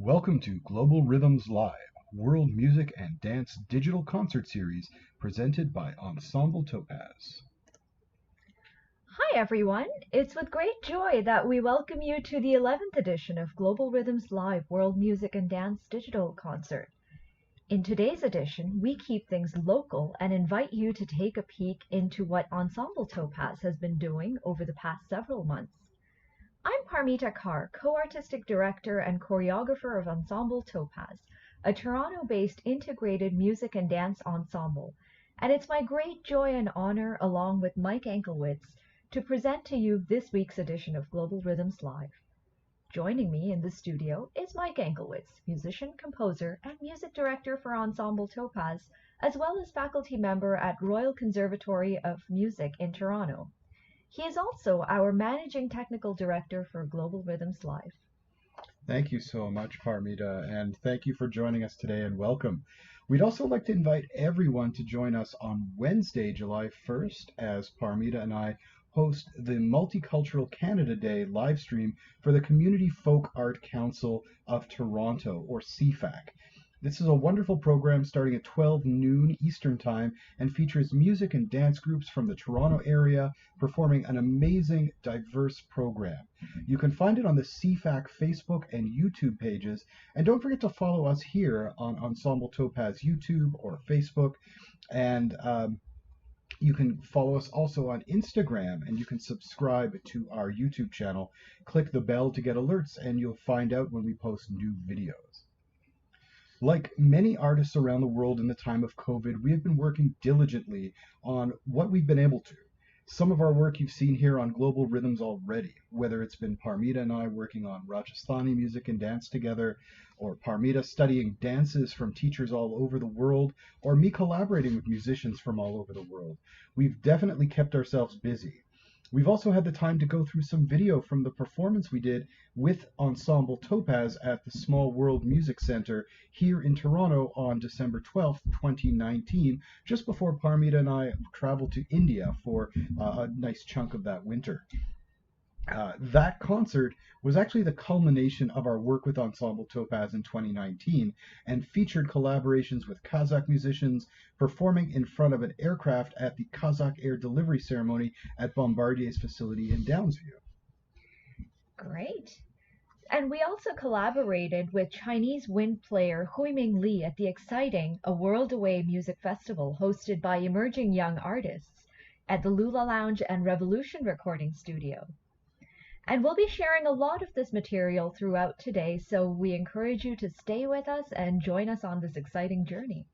Welcome to Global Rhythms Live, World Music and Dance Digital Concert Series presented by Ensemble Topaz. Hi everyone, it's with great joy that we welcome you to the 11th edition of Global Rhythms Live World Music and Dance Digital Concert. In today's edition, we keep things local and invite you to take a peek into what Ensemble Topaz has been doing over the past several months. I'm Parmita Kaur, co-artistic director and choreographer of Ensemble Topaz, a Toronto-based integrated music and dance ensemble, and it's my great joy and honor, along with Mike Anklewitz, to present to you this week's edition of Global Rhythms Live. Joining me in the studio is Mike Anklewitz, musician, composer, and music director for Ensemble Topaz, as well as faculty member at Royal Conservatory of Music in Toronto. He is also our managing technical director for Global Rhythms Live. Thank you so much, Parmita, and thank you for joining us today and welcome. We'd also like to invite everyone to join us on Wednesday, July 1st, as Parmita and I host the Multicultural Canada Day live stream for the Community Folk Art Council of Toronto, or CFAC. This is a wonderful program starting at 12 noon Eastern Time and features music and dance groups from the Toronto area performing an amazing, diverse program. You can find it on the CFAC Facebook and YouTube pages, and don't forget to follow us here on Ensemble Topaz YouTube or Facebook, and you can follow us also on Instagram, and you can subscribe to our YouTube channel. Click the bell to get alerts, and you'll find out when we post new videos. Like many artists around the world in the time of COVID, we have been working diligently on what we've been able to. Some of our work you've seen here on Global Rhythms already, whether it's been Parmita and I working on Rajasthani music and dance together, or Parmita studying dances from teachers all over the world, or me collaborating with musicians from all over the world. We've definitely kept ourselves busy. We've also had the time to go through some video from the performance we did with Ensemble Topaz at the Small World Music Center here in Toronto on December 12th, 2019, just before Parmita and I traveled to India for a nice chunk of that winter. That concert was actually the culmination of our work with Ensemble Topaz in 2019 and featured collaborations with Kazakh musicians performing in front of an aircraft at the Kazakh Air Delivery Ceremony at Bombardier's facility in Downsview. Great. And we also collaborated with Chinese wind player Huiming Li at the exciting A World Away music festival hosted by emerging young artists at the Lula Lounge and Revolution Recording Studio. And we'll be sharing a lot of this material throughout today, so we encourage you to stay with us and join us on this exciting journey.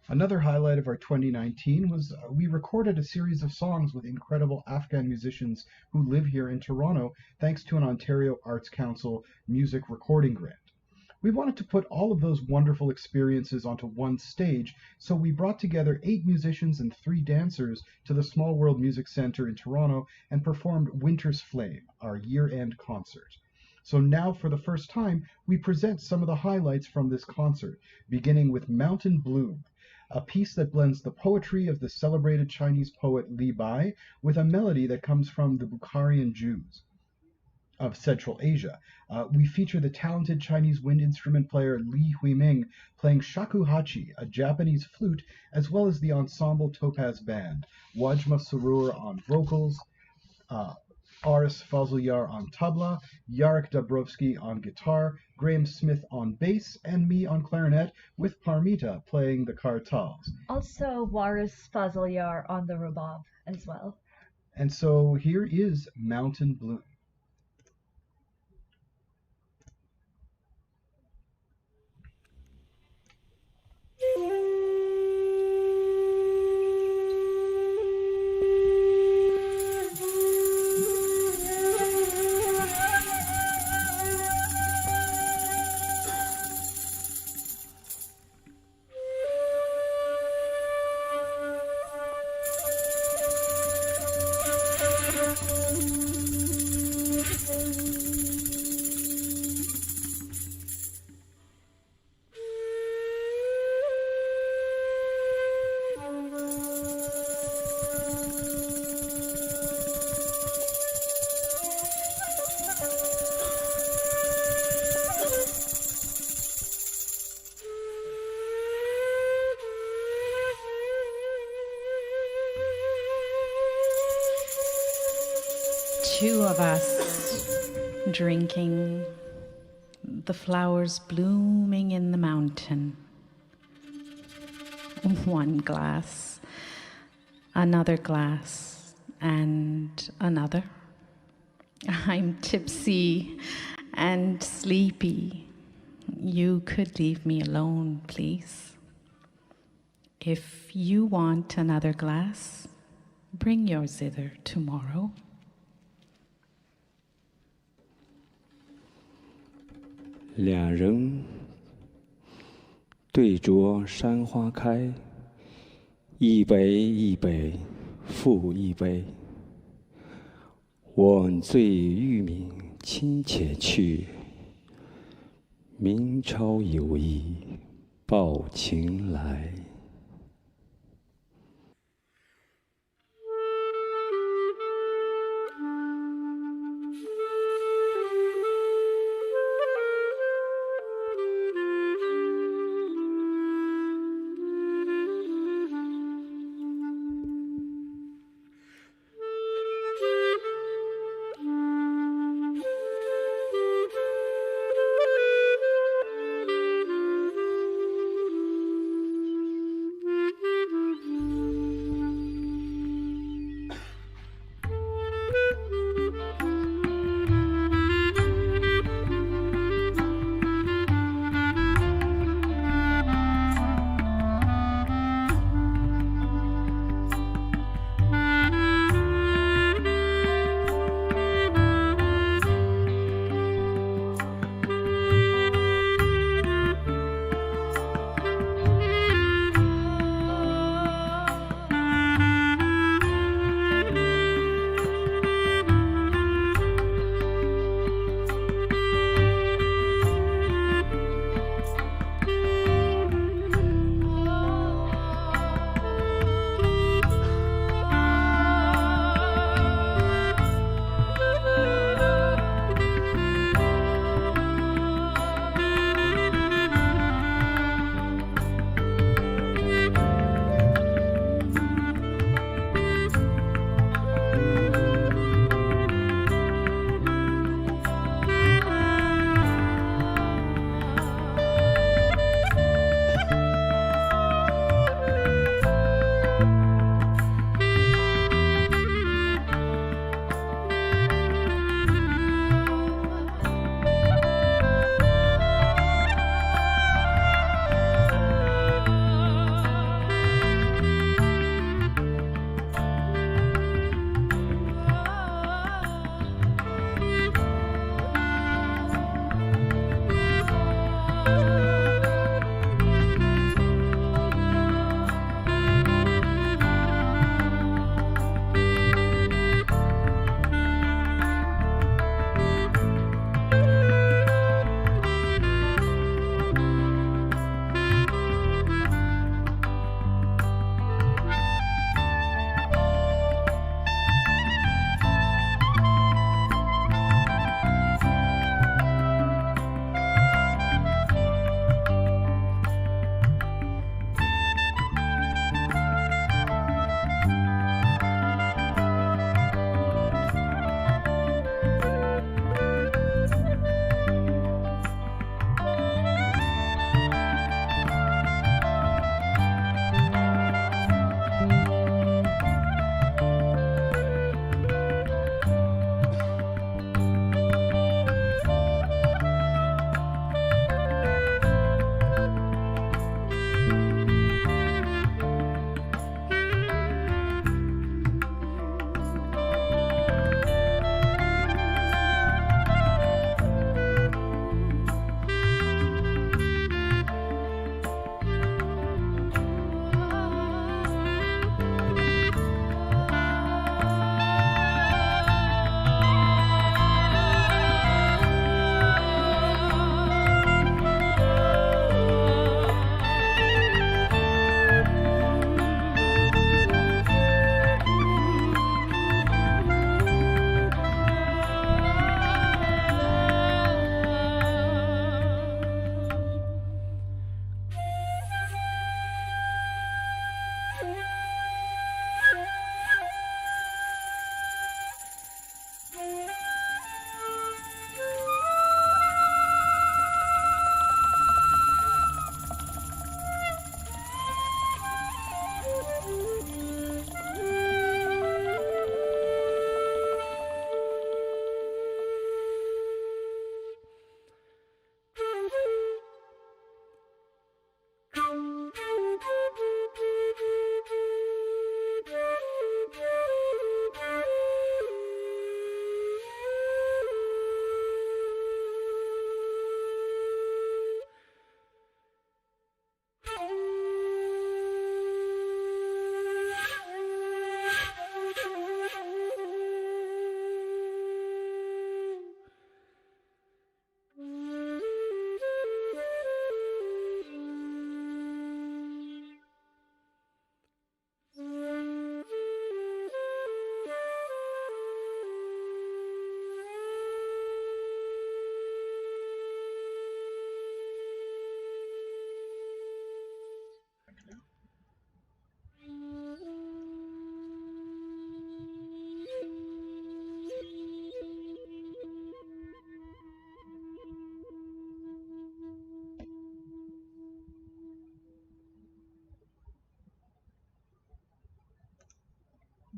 Another highlight of our 2019 was we recorded a series of songs with incredible Afghan musicians who live here in Toronto, thanks to an Ontario Arts Council music recording grant. We wanted to put all of those wonderful experiences onto one stage, so we brought together 8 musicians and 3 dancers to the Small World Music Center in Toronto and performed Winter's Flame, our year-end concert. So now, for the first time, we present some of the highlights from this concert, beginning with Mountain Bloom, a piece that blends the poetry of the celebrated Chinese poet Li Bai with a melody that comes from the Bukharian Jews of Central Asia. We feature the talented Chinese wind instrument player Li Huiming playing shakuhachi, a Japanese flute, as well as the Ensemble Topaz Band, Wajma Surur on vocals, Aris Fazulyar on tabla, Yarek Dabrowski on guitar, Graham Smith on bass, and me on clarinet, with Parmita playing the kartals. Also, Waris Fazulyar on the rabab as well. And so here is Mountain Bloom. two of us drinking, the flowers blooming in the mountain. One glass, another glass, and another. I'm tipsy and sleepy. You could leave me alone, please. If you want another glass, bring yours hither tomorrow. 两人对酌山花开，一杯一杯复一杯。晚醉欲明清且去，明朝有意抱琴来。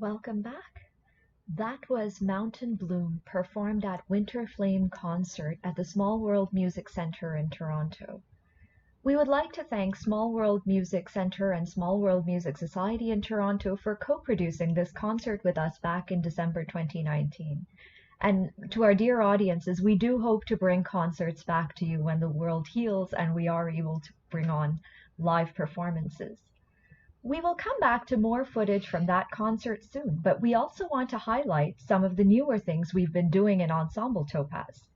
Welcome back. That was Mountain Bloom performed at Winter Flame Concert at the Small World Music Centre in Toronto. We would like to thank Small World Music Centre and Small World Music Society in Toronto for co-producing this concert with us back in December 2019. And to our dear audiences, we do hope to bring concerts back to you when the world heals and we are able to bring on live performances. We will come back to more footage from that concert soon, but we also want to highlight some of the newer things we've been doing in Ensemble Topaz.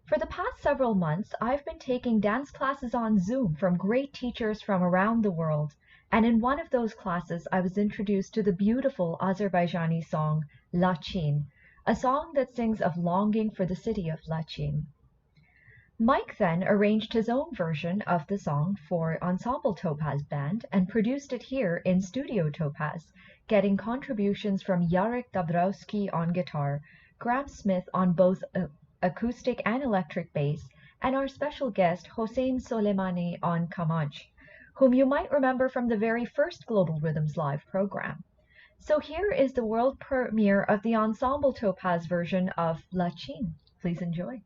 For the past several months, I've been taking dance classes on Zoom from great teachers from around the world, and in one of those classes I was introduced to the beautiful Azerbaijani song Lachin, a song that sings of longing for the city of Lachin. Mike then arranged his own version of the song for Ensemble Topaz Band and produced it here in Studio Topaz, getting contributions from Jarek Dabrowski on guitar, Graham Smith on both acoustic and electric bass, and our special guest Hossein Soleimani on Kamanch, whom you might remember from the very first Global Rhythms Live program. So here is the world premiere of the Ensemble Topaz version of Lachin. Please enjoy.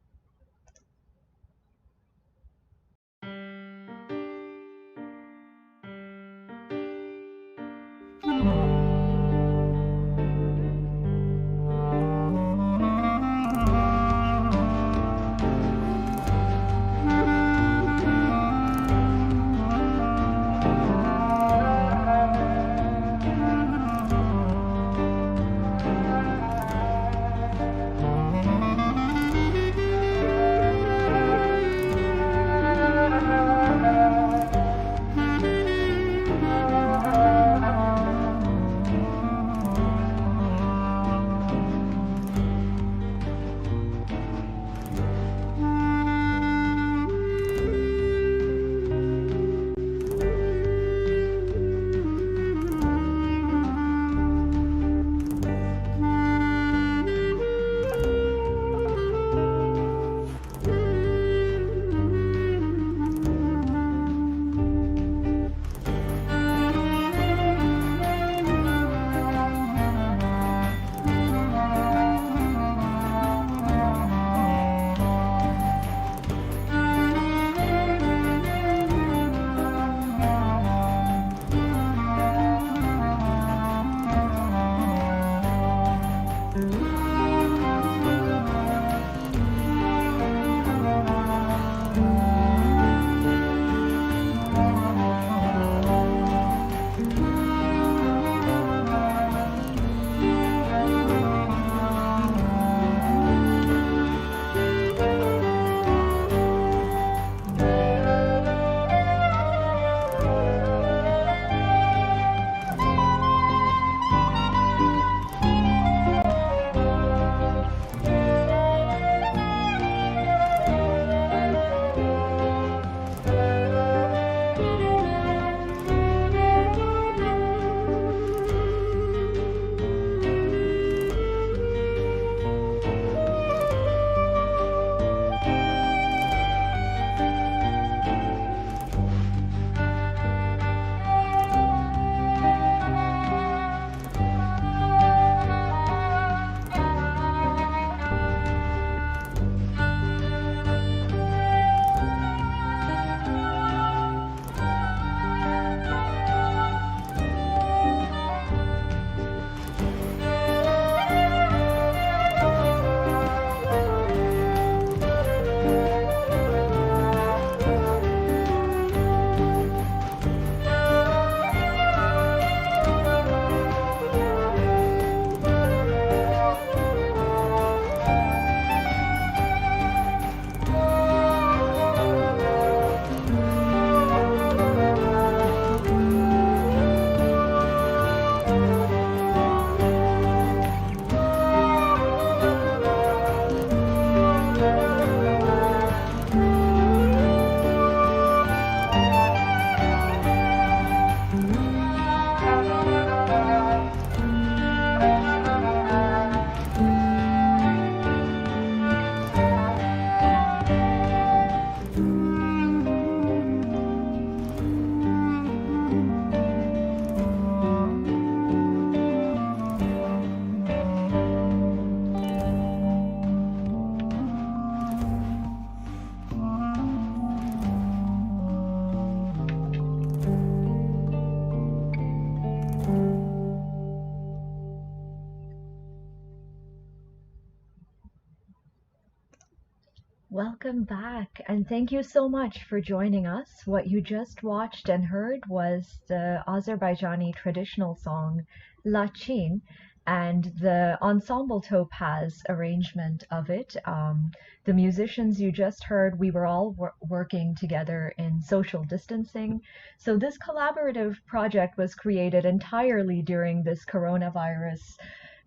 Welcome back, and thank you so much for joining us. What you just watched and heard was the Azerbaijani traditional song Lachin and the Ensemble Topaz arrangement of it. The musicians you just heard, we were all working together in social distancing. So this collaborative project was created entirely during this coronavirus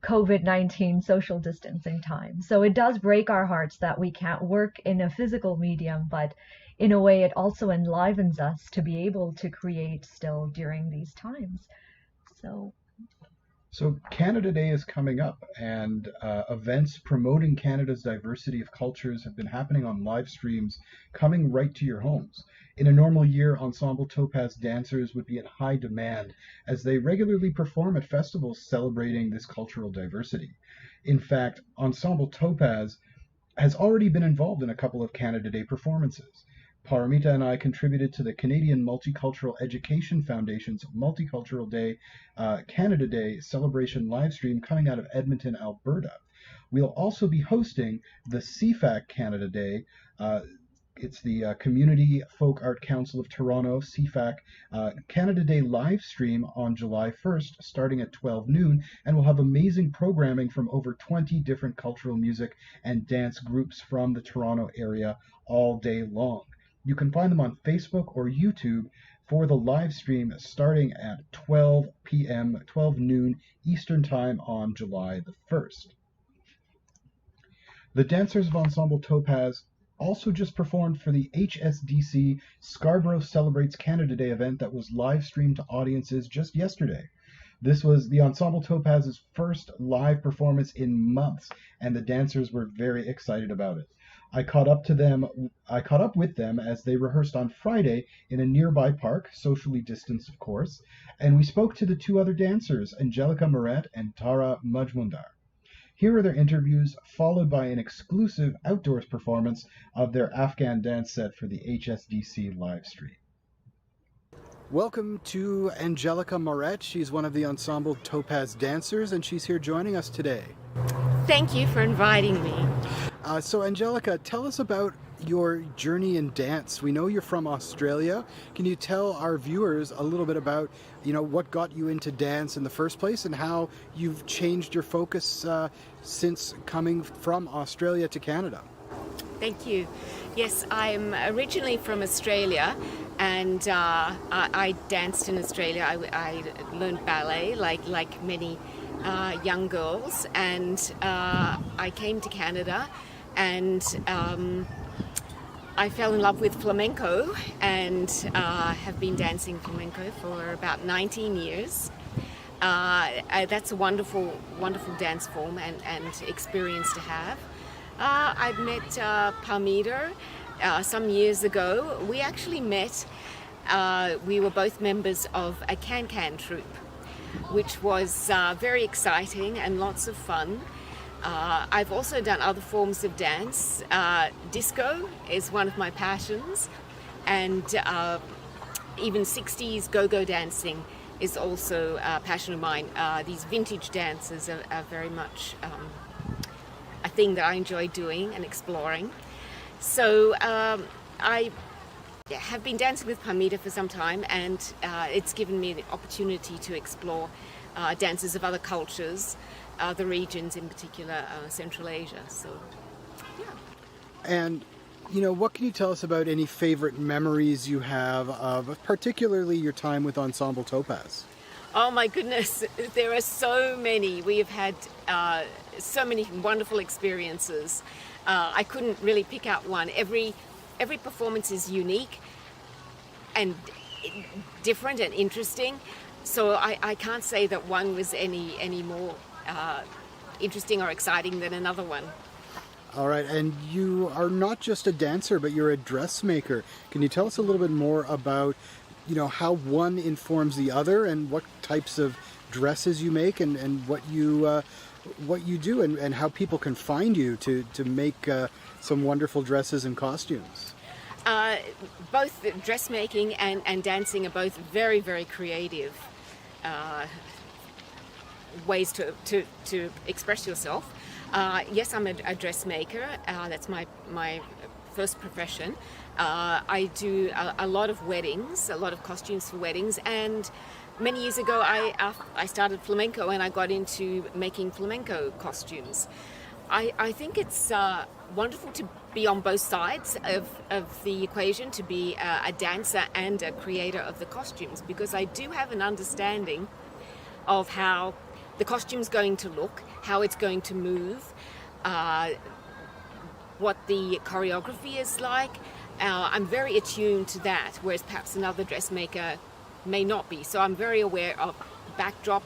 COVID-19 social distancing time. So it does break our hearts that we can't work in a physical medium, but in a way it also enlivens us to be able to create still during these times. So Canada Day is coming up, and events promoting Canada's diversity of cultures have been happening on live streams coming right to your homes. In a normal year, Ensemble Topaz dancers would be in high demand as they regularly perform at festivals celebrating this cultural diversity. In fact, Ensemble Topaz has already been involved in a couple of Canada Day performances. Paramita and I contributed to the Canadian Multicultural Education Foundation's Multicultural Day, Canada Day celebration livestream coming out of Edmonton, Alberta. We'll also be hosting the CFAC Canada Day. It's the Community Folk Art Council of Toronto, CFAC, Canada Day live stream on July 1st, starting at 12 noon, and we'll have amazing programming from over 20 different cultural music and dance groups from the Toronto area all day long. You can find them on Facebook or YouTube for the live stream starting at 12 p.m., 12 noon Eastern Time on July the 1st. The dancers of Ensemble Topaz also just performed for the HSDC Scarborough Celebrates Canada Day event that was live streamed to audiences just yesterday. This was the Ensemble Topaz's first live performance in months, and the dancers were very excited about it. I caught up with them as they rehearsed on Friday in a nearby park, socially distanced of course, and we spoke to the two other dancers, Angelica Moret and Tara Majmundar. Here are their interviews, followed by an exclusive outdoors performance of their Afghan dance set for the HSDC live stream. Welcome to Angelica Moret. She's one of the Ensemble Topaz dancers, and she's here joining us today. Thank you for inviting me. So Angelica, tell us about your journey in dance. We know you're from Australia. Can you tell our viewers a little bit about, what got you into dance in the first place and how you've changed your focus since coming from Australia to Canada? Thank you. Yes, I'm originally from Australia, and I danced in Australia. I learned ballet like many young girls, and I came to Canada, and I fell in love with flamenco and have been dancing flamenco for about 19 years. That's a wonderful, wonderful dance form and experience to have. I met Paramita some years ago. We actually met, we were both members of a can-can troupe, which was very exciting and lots of fun. I've also done other forms of dance. Disco is one of my passions, and even 60s go-go dancing is also a passion of mine. These vintage dances are very much a thing that I enjoy doing and exploring. So I have been dancing with Paramita for some time, and it's given me the opportunity to explore dances of other cultures, the regions, in particular Central Asia. So, yeah. And, what can you tell us about any favorite memories you have of particularly your time with Ensemble Topaz? Oh my goodness, there are so many. We have had so many wonderful experiences. I couldn't really pick out one. Every performance is unique and different and interesting. So I can't say that one was any more interesting or exciting than another one. All right, and you are not just a dancer, but you're a dressmaker. Can you tell us a little bit more about, how one informs the other and what types of dresses you make and what you do and how people can find you to make some wonderful dresses and costumes? Both dressmaking and dancing are both very, very creative ways to express yourself. Yes, I'm a dressmaker. That's my first profession. I do a lot of weddings, a lot of costumes for weddings, and many years ago I started flamenco and I got into making flamenco costumes. I think it's wonderful to be on both sides of the equation, to be a dancer and a creator of the costumes, because I do have an understanding of how the costume's going to look, how it's going to move, what the choreography is like. I'm very attuned to that, whereas perhaps another dressmaker may not be. So I'm very aware of backdrop,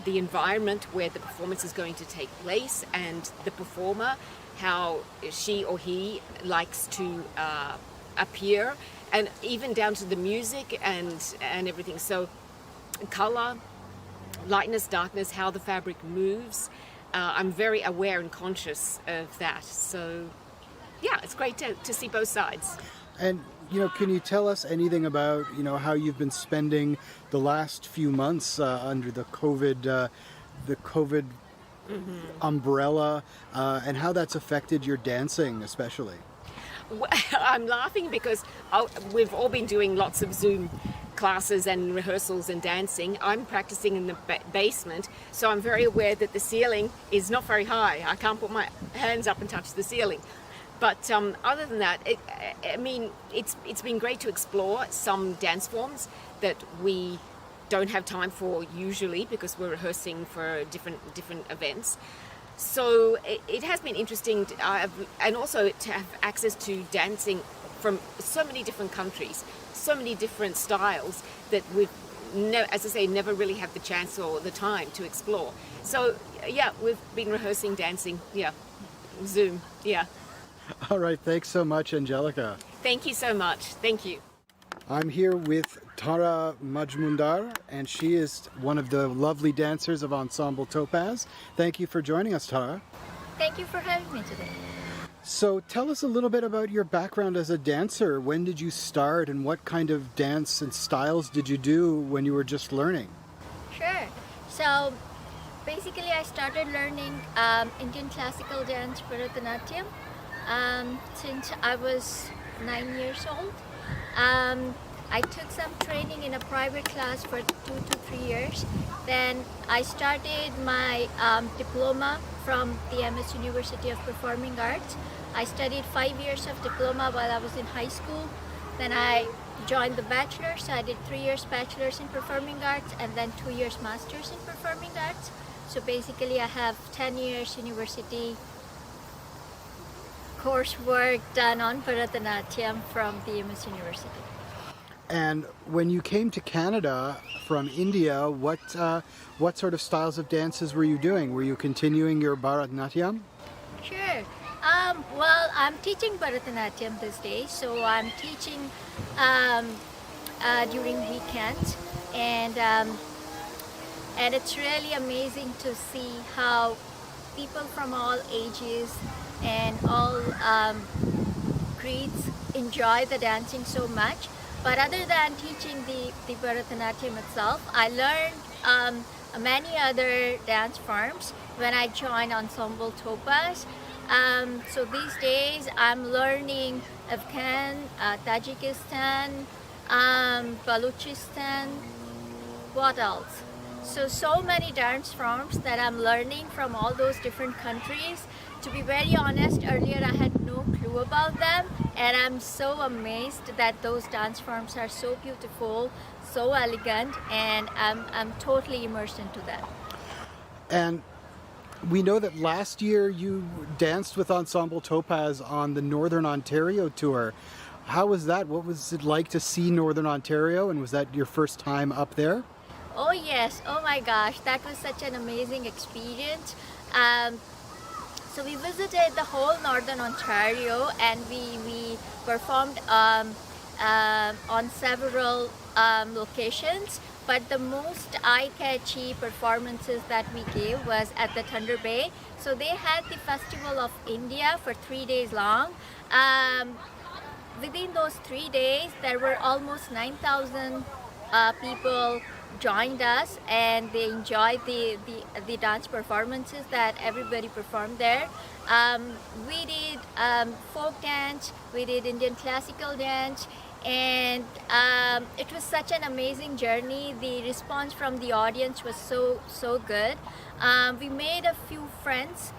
the environment where the performance is going to take place, and the performer, how she or he likes to appear, and even down to the music and everything. So color, lightness, darkness, how the fabric moves. I'm very aware and conscious of that. So yeah, it's great to see both sides. And, can you tell us anything about, how you've been spending the last few months under the COVID umbrella, and how that's affected your dancing especially? I'm laughing because we've all been doing lots of Zoom classes and rehearsals and dancing. I'm practicing in the basement, so I'm very aware that the ceiling is not very high. I can't put my hands up and touch the ceiling. But other than that, it's been great to explore some dance forms that we don't have time for usually, because we're rehearsing for different events. So it has been interesting, and also to have access to dancing from so many different countries, so many different styles that we've, as I say, never really had the chance or the time to explore. So yeah, we've been rehearsing dancing, Zoom, All right, thanks so much, Angelica. Thank you so much. Thank you. I'm here with Tara Majmundar, and she is one of the lovely dancers of Ensemble Topaz. Thank you for joining us, Tara. Thank you for having me today. So tell us a little bit about your background as a dancer. When did you start, and what kind of dance and styles did you do when you were just learning? Sure. So basically I started learning Indian classical dance, Bharatanatyam, since I was 9 years old. I took some training in a private class for 2 to 3 years. Then I started my diploma from the MS University of Performing Arts. I studied 5 years of diploma while I was in high school. Then I joined the bachelor's. I did 3 years bachelor's in performing arts and then 2 years master's in performing arts. So basically I have 10 years university coursework done on Bharatanatyam from the MS University. And when you came to Canada from India, what sort of styles of dances were you doing? Were you continuing your Bharatanatyam? Sure. Well, I'm teaching Bharatanatyam these days, so I'm teaching during weekends, and it's really amazing to see how people from all ages and all creeds enjoy the dancing so much. But other than teaching the Bharatanatyam itself, I learned many other dance forms when I joined Ensemble Topaz. So these days I'm learning Afghan, Tajikistan, Balochistan, what else? So many dance forms that I'm learning from all those different countries. To be very honest, earlier I had no clue about them, and I'm so amazed that those dance forms are so beautiful, so elegant, and I'm totally immersed into that. And we know that last year you danced with Ensemble Topaz on the Northern Ontario tour. How was that? What was it like to see Northern Ontario, and was that your first time up there? Oh yes, oh my gosh, that was such an amazing experience. So we visited the whole Northern Ontario, and we performed on several locations, but the most eye-catchy performances that we gave was at the Thunder Bay. So they had the Festival of India for 3 days long. Within those 3 days, there were almost 9,000 people joined us, and they enjoyed the dance performances that everybody performed there. We did folk dance, we did Indian classical dance, and it was such an amazing journey. The response from the audience was so good. We made a few friends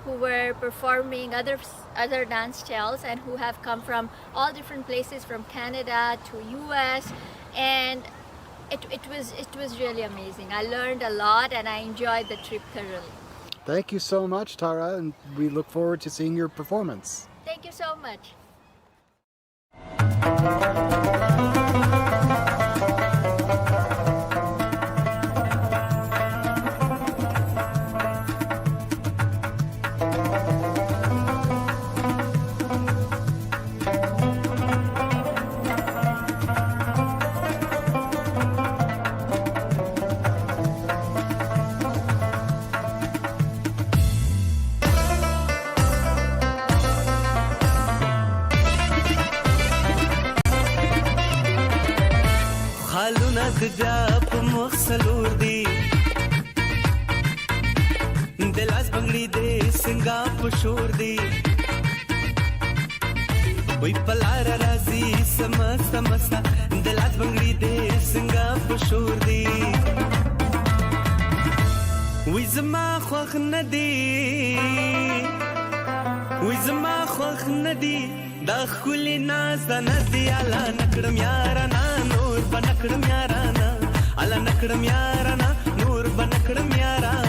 who were performing other dance styles and who have come from all different places, from Canada to US, and it was really amazing. I learned a lot and I enjoyed the trip thoroughly. Thank you so much, Tara, and we look forward to seeing your performance. Thank you so much. دا خولي ناز دا ندي على نکرم یارانا نور بنکرم یارانا على نکرم یارانا نور بنکرم یارانا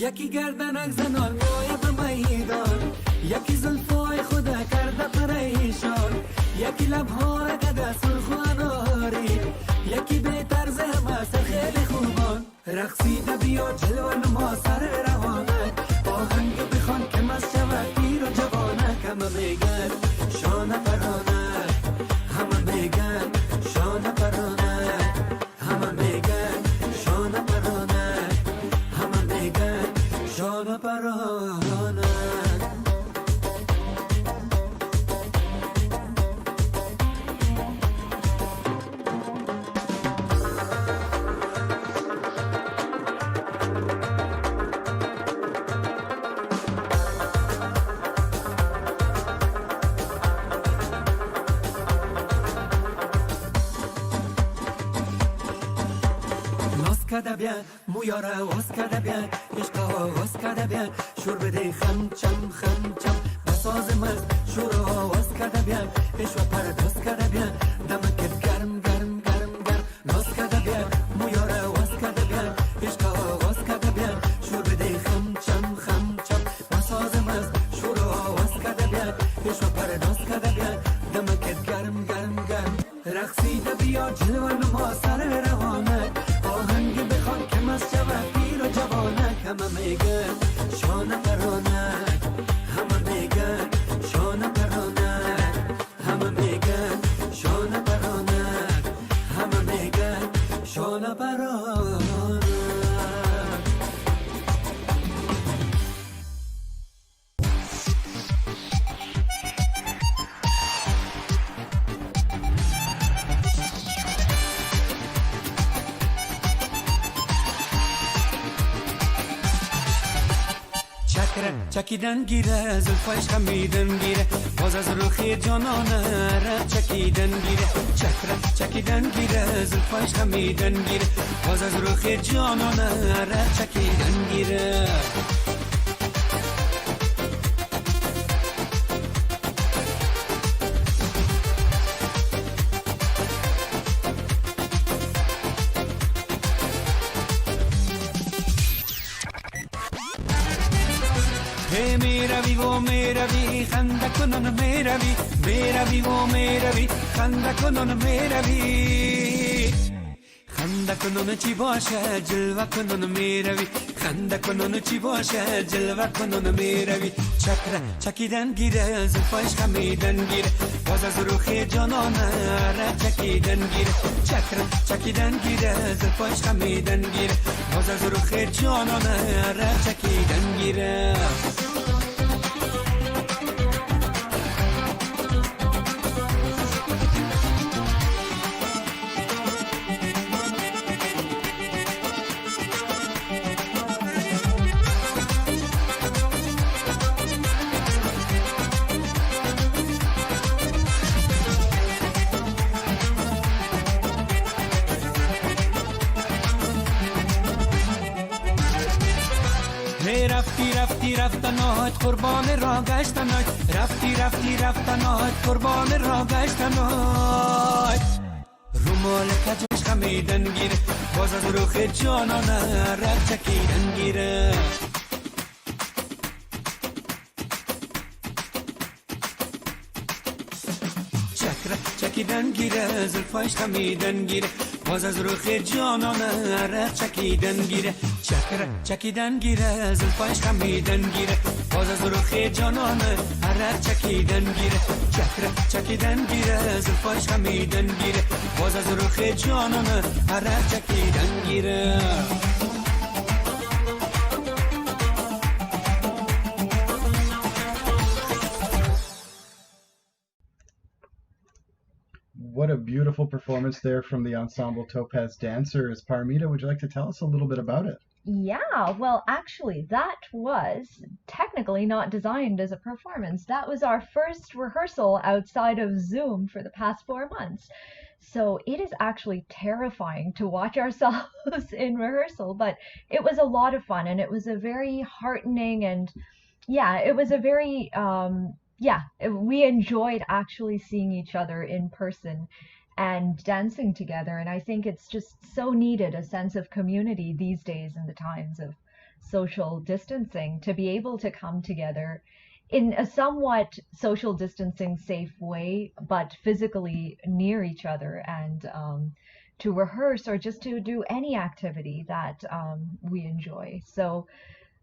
یکی گردنک زنان موی به میدان یکی زلفای خدا کرده پریشان یکی لبها را گده سرخ و اناری یکی به طرز همه خیلی خوبان رقصیده بیا جلوان ما سر روانک آهنگ بخوان که مست شود پیر و جوانک همه میگن شانه پرانک همه میگن شانه پرانک همه میگن شانه پرانک همه میگن شانه پرانک کده بیان مویارا واس کده بیان عشقا واس کده بیان شور بده خم چم بساز مست شورا واس کده بیان عشق پرداز کده بیان دمکت گرم ناز کده بیان مویارا واس کده بیان عشقا واس کده بیان شور بده خم چم بساز مست شورا واس کده بیان عشق پرداز کده بیان دمکت گرم رقصیده بیا جلوان ما سر روانک آهنگ بخوان که مست شود پیر و جوانک همه میگن شانه پرانک همه میگن شانه پرانک همه میگن شانه پرانک همه میگن شانه پرانک چکیدن گیره زلفایش خمیدن گیره باز از روخی جانانه را چکیدن گیره چکیدن گیره زلفایش خمیدن گیره باز از روخی جانانه را چکیدن گیره میروی خنده کنون میروی و میروی خنده کنون میروی خنده کنون چی باشه جلوه کنون میروی خنده کنون چی باشه جلوه کنون میروی چکیدن گیره زلفایش خمیدن گیره باز از روخی جانانه را چکیدن گیره چکیدن گیره زلفایش خمیدن گیره باز از روخی جانانه را چکیدن گیره رفتنات قربان را گشتنات رفتنات قربان را گشتنات رومال کجش خمیدن گیره باز از روخ جانانه را چکیدن گیره چکیدن گیره زلفایش خمیدن گیره باز از روخ جانانه را چکیدن گیره چکیدن گیره زلفایش خمیدن گیره باز از روخ جانانه را چکیدن گیره چکیدن گیره زلفایش خمیدن گیره باز از روخ جانانه را چکیدن گیره What a beautiful performance there from the Ensemble Topaz dancers. Parmita, would you like to tell us a little bit about it? Yeah, well, actually, that was technically not designed as a performance. That was our first rehearsal outside of Zoom for the past 4 months. So it is actually terrifying to watch ourselves in rehearsal, but it was a lot of fun, and it was a very heartening and, yeah, it was a very, we enjoyed actually seeing each other in person and dancing together. And I think it's just so needed, a sense of community these days in the times of social distancing, to be able to come together in a somewhat social distancing safe way, but physically near each other, and to rehearse or just to do any activity that we enjoy. So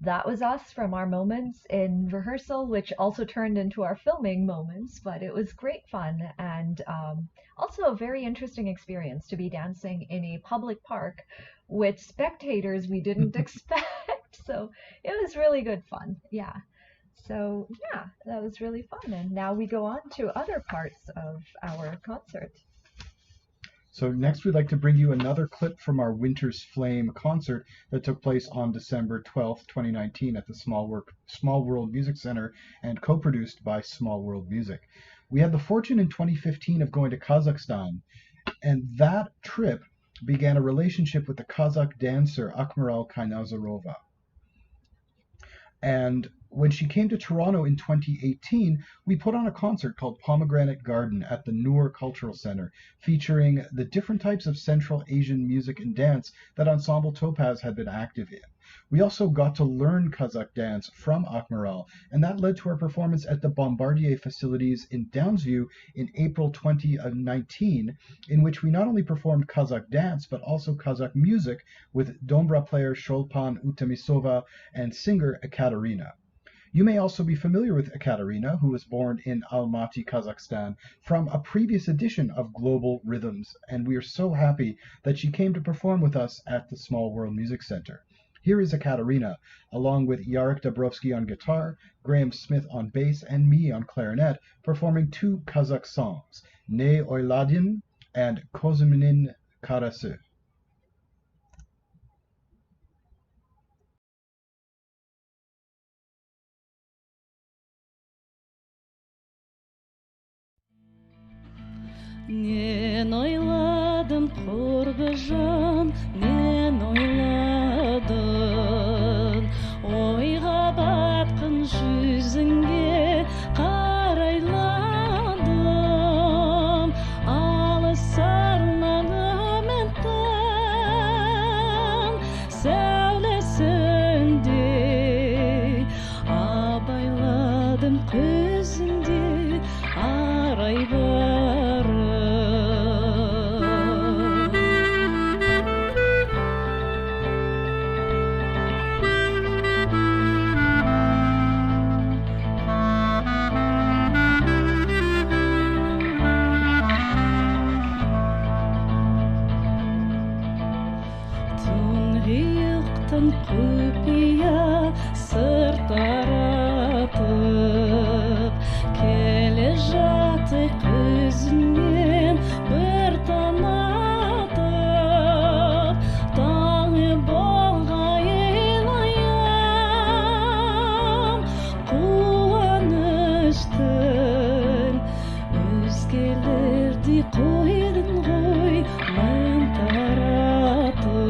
that was us from our moments in rehearsal, which also turned into our filming moments, but it was great fun, and also a very interesting experience to be dancing in a public park with spectators we didn't expect. So it was really good fun. Yeah. So yeah, that was really fun. And now we go on to other parts of our concert. So next we'd like to bring you another clip from our Winter's Flame concert that took place on December 12th, 2019 at the Small World Music Center and co-produced by Small World Music. We had the fortune in 2015 of going to Kazakhstan, and that trip began a relationship with the Kazakh dancer Akmaral Kainazarova. And when she came to Toronto in 2018, we put on a concert called Pomegranate Garden at the Noor Cultural Center, featuring the different types of Central Asian music and dance that Ensemble Topaz had been active in. We also got to learn Kazakh dance from Akmaral, and that led to our performance at the Bombardier facilities in Downsview in April 2019, in which we not only performed Kazakh dance, but also Kazakh music with Dombra player Sholpan Utamisova and singer Ekaterina. You may also be familiar with Ekaterina, who was born in Almaty, Kazakhstan, from a previous edition of Global Rhythms, and we are so happy that she came to perform with us at the Small World Music Center. Here is Ekaterina, along with Yarek Dabrowski on guitar, Graham Smith on bass, and me on clarinet, performing two Kazakh songs, Ne Oyladin and Kozuminin Karası. Мен ойладым құрбы жан, мен ойладым, ойға батқын жүзіңе қарайладым, алыс арманым еттім, сәулесінде абайладым көзінде арай барым. Құпия сыр таратып, келе жатты көзінен бір танатып, таңы болғайын аян, қуаныштың өзгелерді қойдың ғой мен таратып.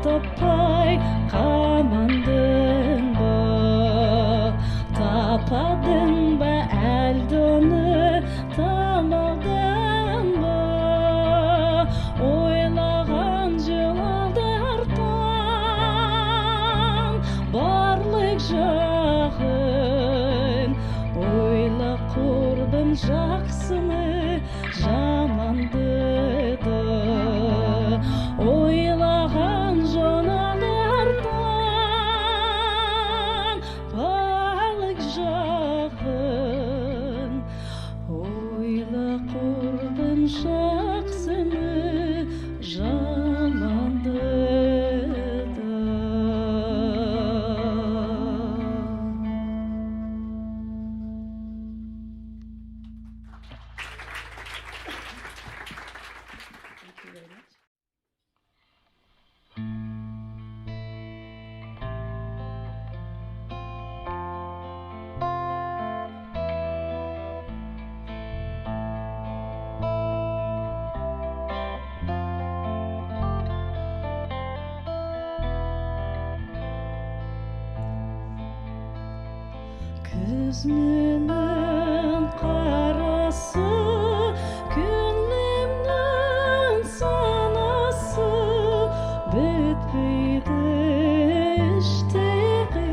Таппай қамандың ба, тападың ба әлді оны тамадың ба, ойлаған жылдардан барлық жағын, ойла құрбым жақсыны жаманды да, ойлаған жоналардан барлық жағын, ойла құрбым жақсыны жаманды да. күз менен қарасы, күнімнің санасы, бітпейді іштегі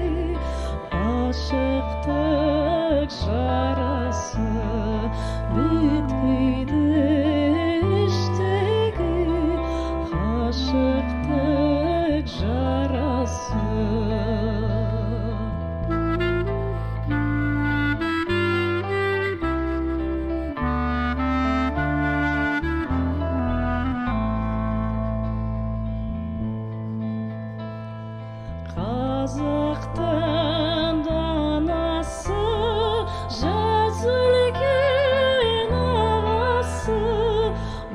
ғашықтық жарасы, бітпейді іштегі ғашықтық жарасы. Қазақтың данасы, жазылген ағасы,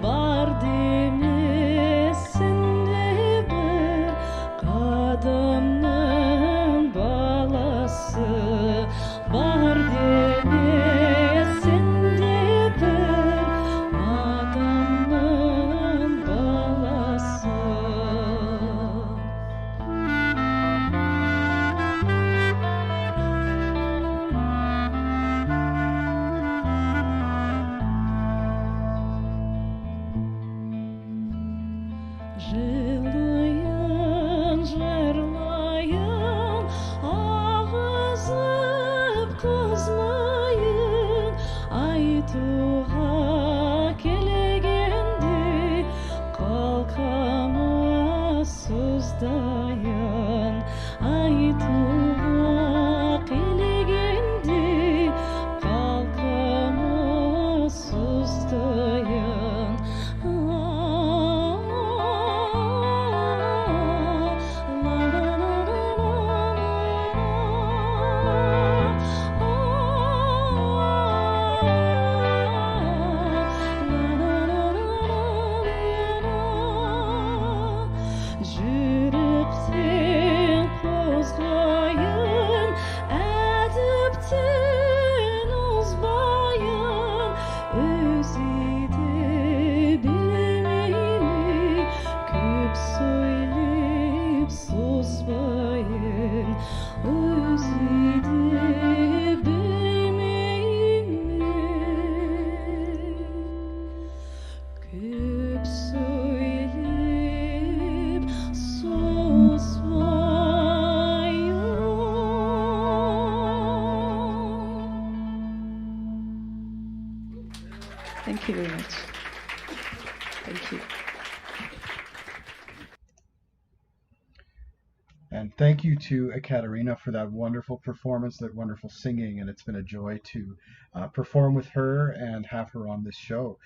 бар демесін де бір қадамның баласы, бар демесін де бір адамның баласы. Жылайын, жырлайын, ағызып қызмайын, айтуға келгенде қалқама сыздайын, айтуға келгенде қалқама сыздайын. Жүректен қозғайын, әдіптен озбайын, өзі де білмеймін, көп сөйлеп созбайын, өзі де білмеймін, көп сөйлеп созбайын. Thank you very much. Thank you. And thank you to Ekaterina for that wonderful performance, that wonderful singing, and it's been a joy to perform with her and have her on this show.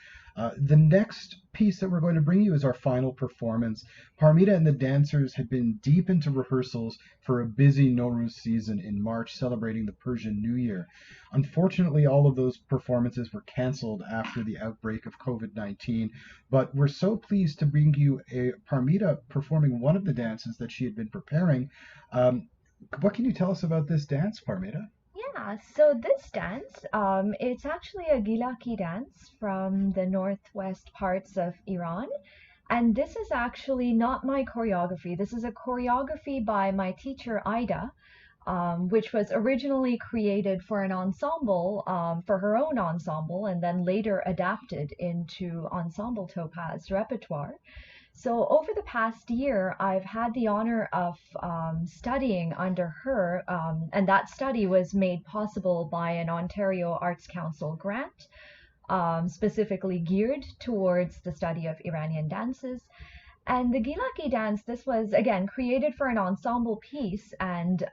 The next piece that we're going to bring you is our final performance. Parmita and the dancers had been deep into rehearsals for a busy Nowruz season in March, celebrating the Persian New Year. Unfortunately, all of those performances were cancelled after the outbreak of COVID-19, but we're so pleased to bring you Parmita performing one of the dances that she had been preparing. What can you tell us about this dance, Parmita? Yeah, so this dance, it's actually a gilaki dance from the northwest parts of Iran. And this is actually not my choreography. This is a choreography by my teacher, Ida, which was originally created for an ensemble, for her own ensemble, and then later adapted into Ensemble Topaz repertoire. So over the past year, I've had the honor of studying under her, and that study was made possible by an Ontario Arts Council grant, specifically geared towards the study of Iranian dances. And the Gilaki dance, this was, again, created for an ensemble piece, and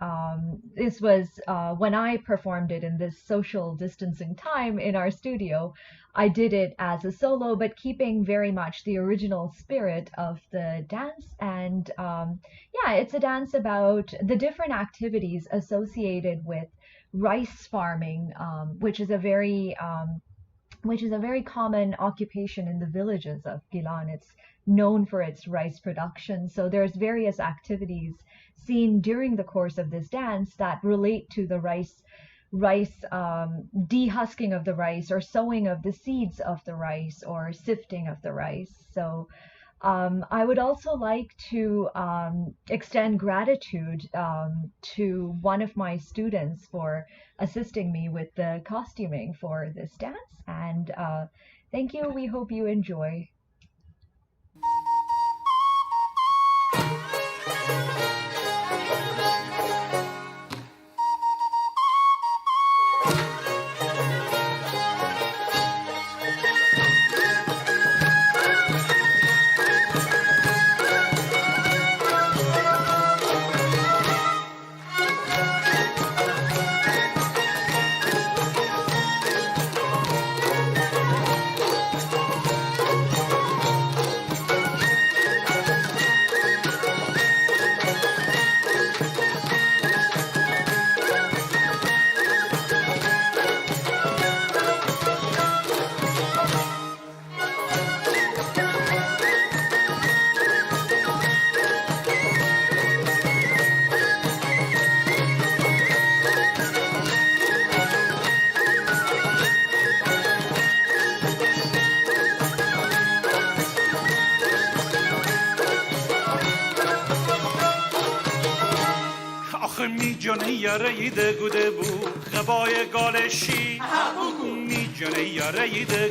this was when I performed it in this social distancing time in our studio. I did it as a solo, but keeping very much the original spirit of the dance. And yeah, it's a dance about the different activities associated with rice farming, which is a very common occupation in the villages of Gilan. It's known for its rice production. So there's various activities seen during the course of this dance that relate to the rice dehusking of the rice, or sowing of the seeds of the rice, or sifting of the rice. So I would also like to extend gratitude to one of my students for assisting me with the costuming for this dance. And thank you. We hope you enjoy. جانه یاره گوده بو غبای گالشی می جانه یاره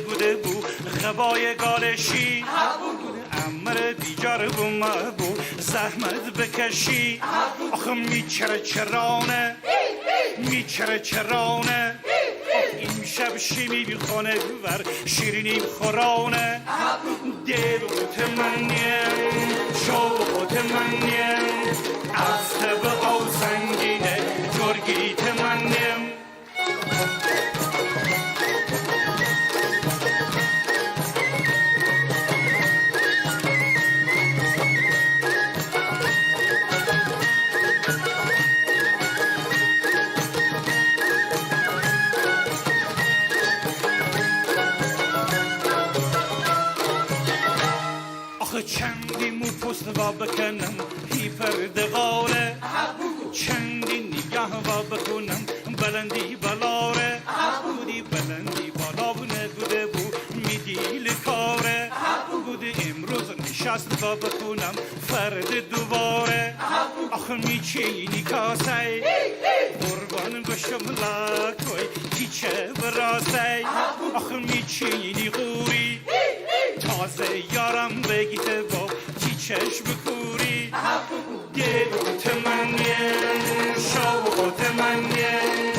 گوده بو غبای گالشی امر بیجار بو ما بو زحمت بکشی آخه میچره چرانه میچره چرانه این شب شیمی بی خانه بر شیرینی خورانه دلوت منیم شوقت منیم از طب او سنگینه جرگیت منیم چندی مو پست و بکنم هی پردغاره چندی نگاه و بکنم بلندی بلاره بودی بلندی بالا و نگوده بو میدیل کاره بودی امروز نشست و بکنم فرد دوباره آخه میچینی کاسه قربان بشم لکوی چیچه براسه آخه میچینی غوری تازه یارم بگیته با چی چشم کوری گلوت منیم شوقت منیم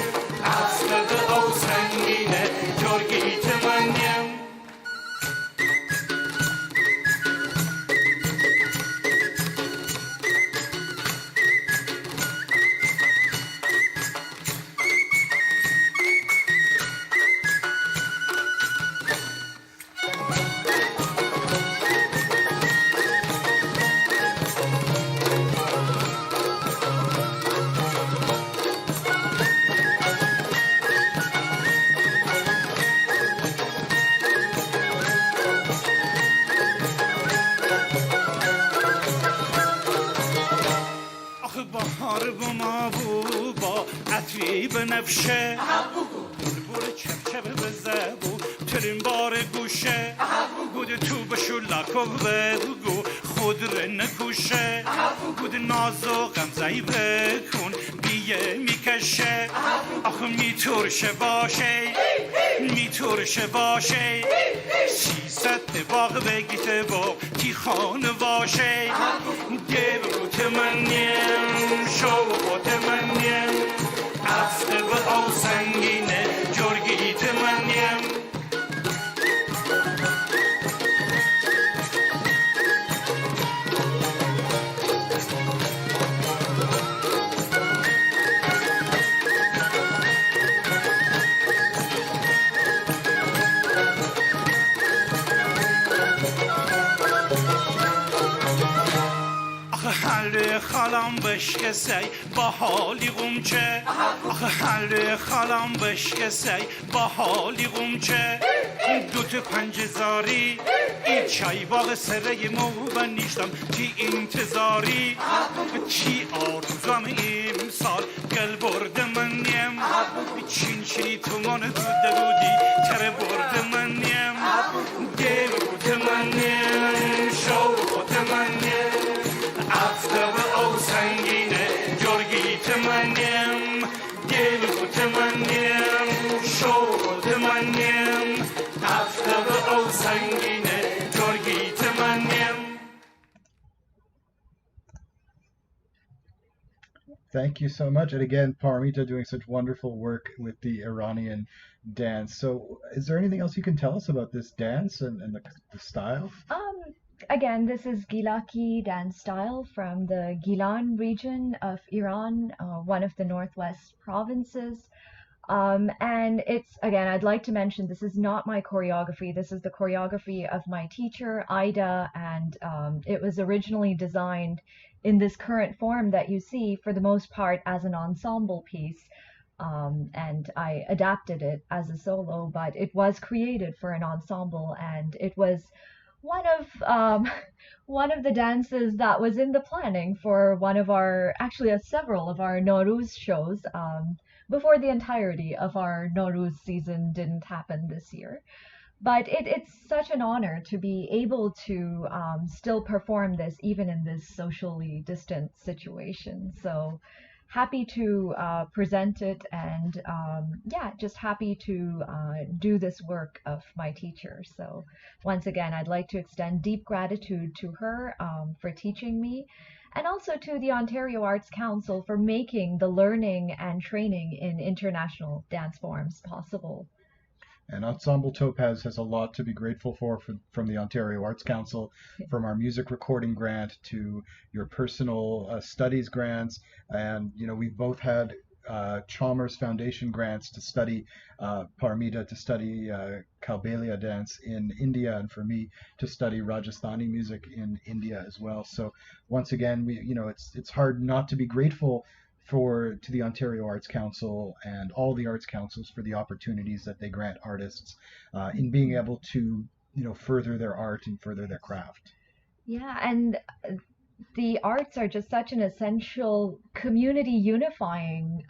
اصلد او سنگینه جرگیت منیم بنفشه بلبل چمچمه بزبو ترین بار گوشه گود تو بشو لکو بگو خود رو نکوشه گود ناز و غمزهی بکن بیه میکشه آخه میترشه باشه میترشه باشه 300 باغ بگیته با تی خانه باشه گلوت منیم شوقت منیم اصل و او سنگینه جرگیت منیم حل خالم بشکسی با حالی قمچه آخه حل خالم بشکسی با حالی قمچه دوت 5000 این چای باغ سره مو بنیشتم کی انتظاری کی آرزوام امسال گل برد منیم چین چینی تومان دوده بودی تر برد منیم گل برد منیم شو Thank you so much. And again, Paramita doing such wonderful work with the Iranian dance. So, is there anything else you can tell us about this dance and the style? Um, Again, this is Gilaki dance style from the Gilan region of Iran, one of the northwest provinces. And it's, again, I'd like to mention this is not my choreography. This is the choreography of my teacher, Ida, and it was originally designed in this current form that you see for the most part as an ensemble piece. And I adapted it as a solo, but it was created for an ensemble, and it was one of one of the dances that was in the planning for one of our actually several of our Nowruz shows before the entirety of our Nowruz season didn't happen this year. But it's such an honor to be able to still perform this even in this socially distant situation. So happy to present it, and yeah, just happy to do this work of my teacher. So once again, I'd like to extend deep gratitude to her for teaching me, and also to the Ontario Arts Council for making the learning and training in international dance forms possible. And Ensemble Topaz has a lot to be grateful for from the Ontario Arts Council, from our music recording grant to your personal studies grants. And, you know, we've both had Chalmers Foundation grants to study Paramita, to study Kalbelia dance in India, and for me to study Rajasthani music in India as well. So once again, it's hard not to be grateful to the Ontario Arts Council and all the arts councils for the opportunities that they grant artists in being able to further their art and further their craft. Yeah, and the arts are just such an essential community unifying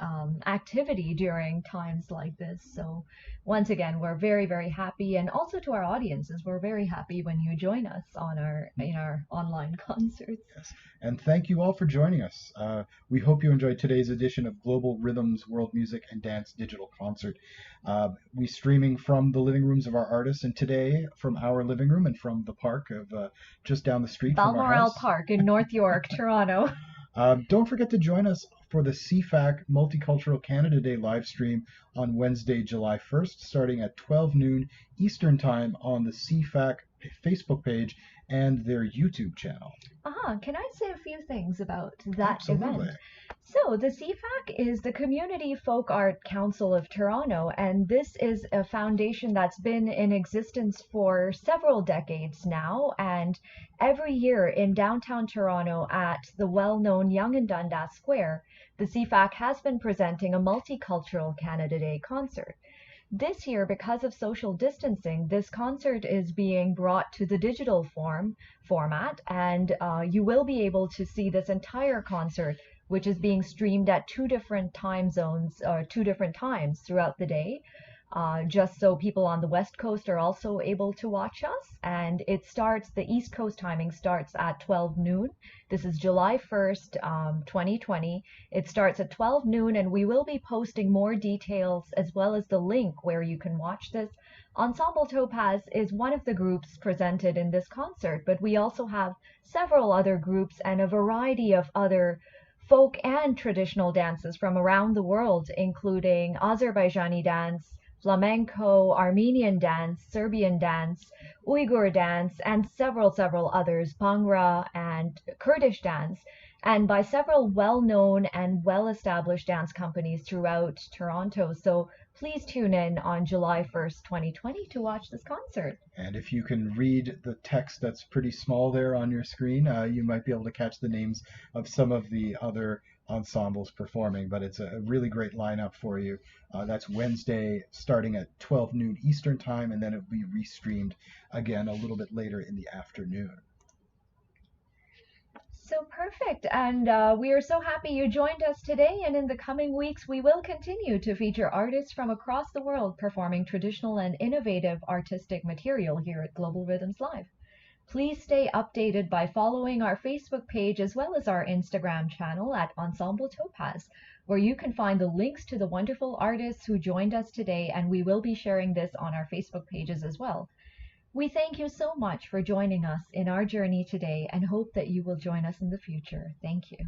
activity during times like this. So once again, we're very, very happy, and also to our audiences, we're very happy when you join us in our online concerts. Yes. And thank you all for joining us. We hope you enjoyed today's edition of Global Rhythms World Music and Dance Digital Concert. We streaming from the living rooms of our artists, and today from our living room and from the park of just down the street from our Balmoral house. Park in North York, Toronto. Don't forget to join us for the CFAC Multicultural Canada Day live stream on Wednesday, July 1st, starting at 12 noon Eastern Time on the CFAC Facebook page and their YouTube channel. Can I say a few things about that Absolutely. event? So the CFAC is the Community Folk Art Council of Toronto, and this is a foundation that's been in existence for several decades now. And every year in downtown Toronto at the well-known Yonge and Dundas Square, the CFAC has been presenting a Multicultural Canada Day concert. This year, because of social distancing, this concert is being brought to the digital format, and you will be able to see this entire concert, which is being streamed at two different time zones, or two different times throughout the day, just so people on the West Coast are also able to watch us. And the East Coast timing starts at 12 noon. This is July 1st, 2020. It starts at 12 noon, and we will be posting more details as well as the link where you can watch this. Ensemble Topaz is one of the groups presented in this concert, but we also have several other groups and a variety of other folk and traditional dances from around the world, including Azerbaijani dance, flamenco, Armenian dance, Serbian dance, Uyghur dance, and several others, Bhangra and Kurdish dance, and by several well-known and well-established dance companies throughout Toronto. So please tune in on July 1st, 2020 to watch this concert. And if you can read the text that's pretty small there on your screen, you might be able to catch the names of some of the other ensembles performing, but it's a really great lineup for you. That's Wednesday starting at 12 noon Eastern Time, and then it'll be restreamed again a little bit later in the afternoon. So perfect, and we are so happy you joined us today, and in the coming weeks we will continue to feature artists from across the world performing traditional and innovative artistic material here at Global Rhythms Live. Please stay updated by following our Facebook page as well as our Instagram channel at Ensemble Topaz, where you can find the links to the wonderful artists who joined us today, and we will be sharing this on our Facebook pages as well. We thank you so much for joining us in our journey today and hope that you will join us in the future. Thank you.